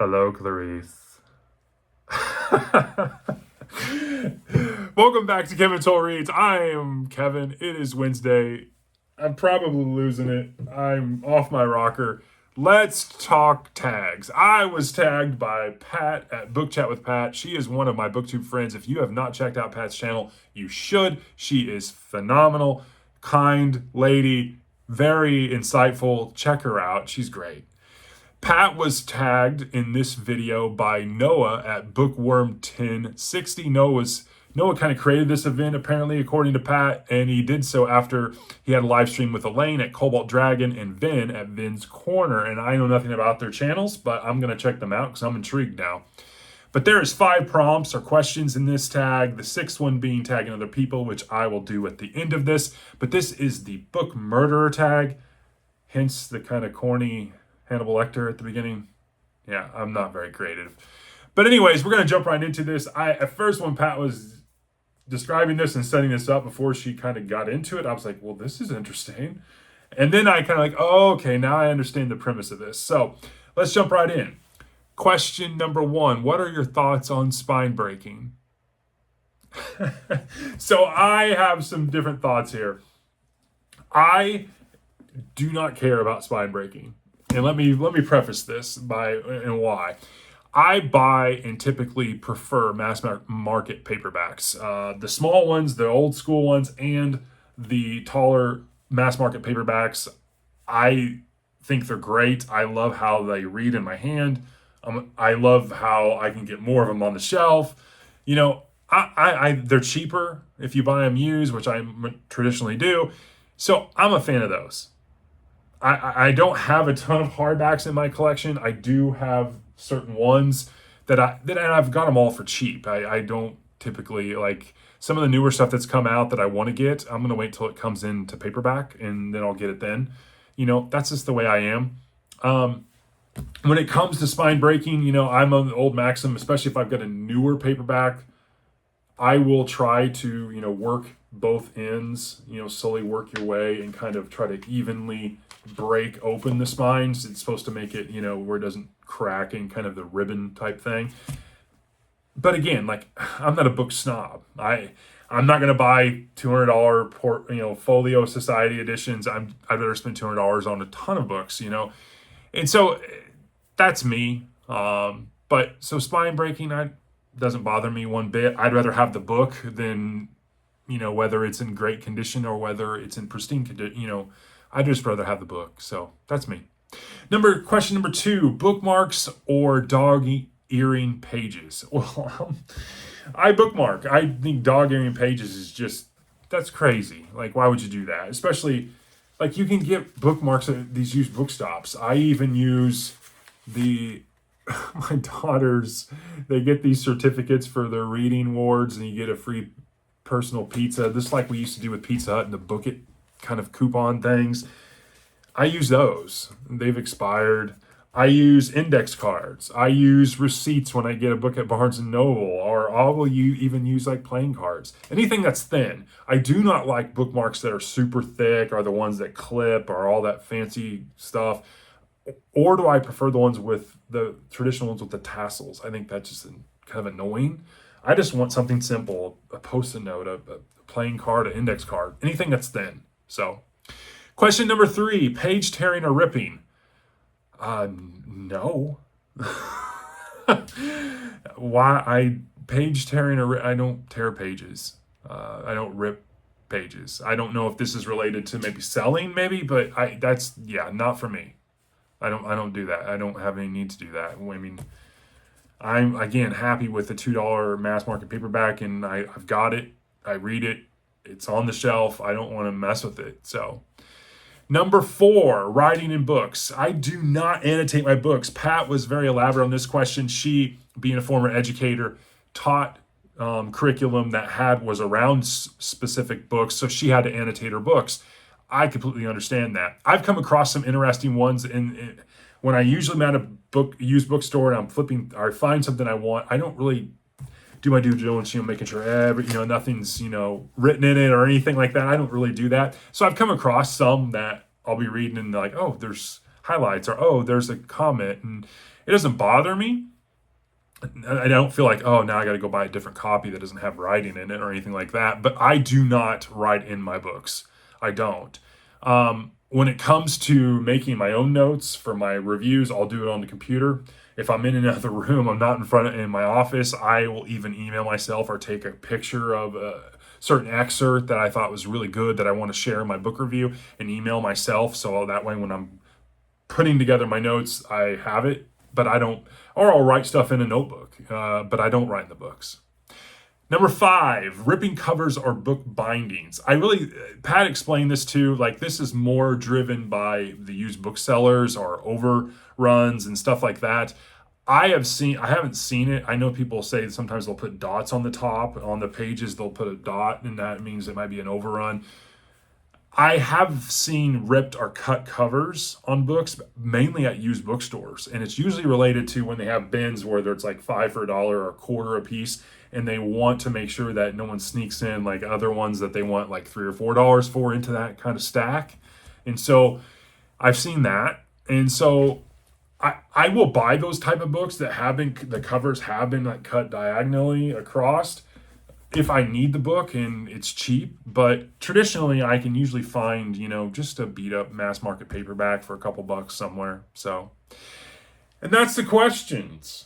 Hello, Clarice. Welcome back to Kevin Toll Reads. I am Kevin. It is Wednesday. I'm probably losing it. I'm off my rocker. Let's talk tags. I was tagged by Pat at Book Chat with Pat. She is one of my BookTube friends. If you have not checked out Pat's channel, you should. She is phenomenal, kind lady, very insightful. Check her out. She's great. Pat was tagged in this video by Noah at Bookworm 1060. Noah kind of created this event, apparently, according to Pat, and he did so after he had a live stream with Elaine at Cobalt Dragon and Ven at Ven's Corner. And I know nothing about their channels, but I'm going to check them out because I'm intrigued now. But there is 5 prompts or questions in this tag, the 6th one being tagging other people, which I will do at the end of this. But this is the Book Murderer tag, hence the kind of corny Hannibal Lecter at the beginning. Yeah, I'm not very creative. But anyways, we're going to jump right into this. At first, when Pat was describing this and setting this up before she kind of got into it, I was like, well, this is interesting. And then I kind of like, oh, okay, now I understand the premise of this. So let's jump right in. Question number 1, what are your thoughts on spine breaking? So I have some different thoughts here. I do not care about spine breaking. And let me preface this by and why. I buy and typically prefer mass market paperbacks. The small ones, the old school ones, and the taller mass market paperbacks, I think they're great. I love how they read in my hand. I love how I can get more of them on the shelf. You know, they're cheaper if you buy them used, which I traditionally do. So I'm a fan of those. I don't have a ton of hardbacks in my collection. I do have certain ones and I've got them all for cheap. I don't typically like some of the newer stuff that's come out that I want to get. I'm going to wait till it comes into paperback and then I'll get it then. You know, that's just the way I am. When it comes to spine breaking, you know, I'm an old maxim, especially if I've got a newer paperback, I will try to, you know, work both ends, you know, slowly work your way and kind of try to evenly break open the spines. It's supposed to make it, you know, where it doesn't crack and kind of the ribbon type thing. But again, like, I'm not a book snob. I'm not going to buy $200 folio society editions. I'd rather spend $200 on a ton of books, you know. And so that's me. But so spine breaking, doesn't bother me one bit. I'd rather have the book than, you know, whether it's in great condition or whether it's in pristine condition, you know, I'd just rather have the book. So that's me. Question number 2, bookmarks or dog earring pages? Well, I bookmark. I think dog earring pages is just, that's crazy. Like, why would you do that? Especially, like, you can get bookmarks at these used book stops. I even use my daughters, they get these certificates for their reading awards and you get a free personal pizza, just like we used to do with Pizza Hut and the Book It kind of coupon things. I use those. They've expired. I use index cards. I use receipts when I get a book at Barnes & Noble, or I will even use like playing cards. Anything that's thin. I do not like bookmarks that are super thick or the ones that clip or all that fancy stuff. Or do I prefer the ones with the traditional ones with the tassels? I think that's just kind of annoying. I just want something simple, a Post-it note, a playing card, an index card, anything that's thin. So, question number 3, page tearing or ripping? No. Why? Page tearing or I don't tear pages. I don't rip pages. I don't know if this is related to maybe selling, but that's not for me. I don't do that. I don't have any need to do that. I mean, I'm, again, happy with the $2 mass market paperback, and I've got it. I read it. It's on the shelf. I don't want to mess with it. So, number 4, writing in books. I do not annotate my books. Pat was very elaborate on this question. She, being a former educator, taught curriculum that was around specific books, so she had to annotate her books. I completely understand that. I've come across some interesting ones when I usually am at a used bookstore and I'm flipping or I find something I want. I don't really do my due diligence, making sure nothing's, written in it or anything like that. I don't really do that. So I've come across some that I'll be reading and like, oh, highlights, or, oh, there's a comment. And it doesn't bother me. I don't feel like, oh, now I got to go buy a different copy that doesn't have writing in it or anything like that. But I do not write in my books. I don't. When it comes to making my own notes for my reviews, I'll do it on the computer. If I'm in another room, I'm not in my office, I will even email myself or take a picture of a certain excerpt that I thought was really good that I want to share in my book review and email myself. So that way when I'm putting together my notes, I have it, but I don't, or I'll write stuff in a notebook, but I don't write in the books. Number 5, ripping covers or book bindings. Pat explained this too. Like, this is more driven by the used booksellers or overruns and stuff like that. I haven't seen it. I know people say sometimes they'll put dots on the top, on the pages, they'll put a dot, and that means it might be an overrun. I have seen ripped or cut covers on books, mainly at used bookstores. And it's usually related to when they have bins where it's like $5 for $1 or a quarter a piece. And they want to make sure that no one sneaks in like other ones that they want like $3 or $4 for into that kind of stack. And so I've seen that. And so I will buy those type of books that the covers have been like cut diagonally across if I need the book and it's cheap. But traditionally I can usually find, just a beat up mass market paperback for a couple bucks somewhere. So, and that's the questions.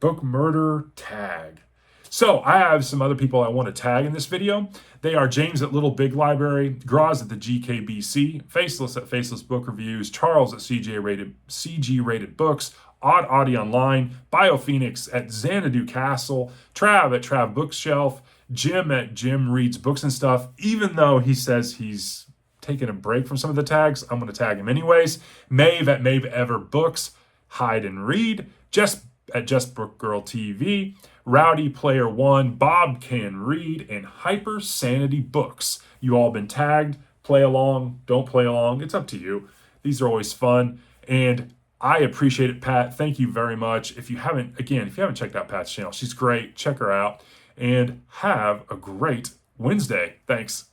Book murder tag. So I have some other people I want to tag in this video. They are James at Little Big Library, Graz at the GKBC, Faceless at Faceless Book Reviews, Charles at CG Rated Books, Odd Audie Online, BioPhoenix at Xanadu Castle, Trav at Trav Bookshelf, Jim at Jim Reads Books and Stuff. Even though he says he's taking a break from some of the tags, I'm going to tag him anyways. Maeve at Maeve Ever Books, Hide and Read, Jess at Just Book Girl TV, Rowdy Player One, Bob Can Read, and Hyper Sanity Books. You all been tagged. Play along, don't play along. It's up to you. These are always fun, and I appreciate it, Pat. Thank you very much. If you haven't checked out Pat's channel, she's great. Check her out, and have a great Wednesday. Thanks.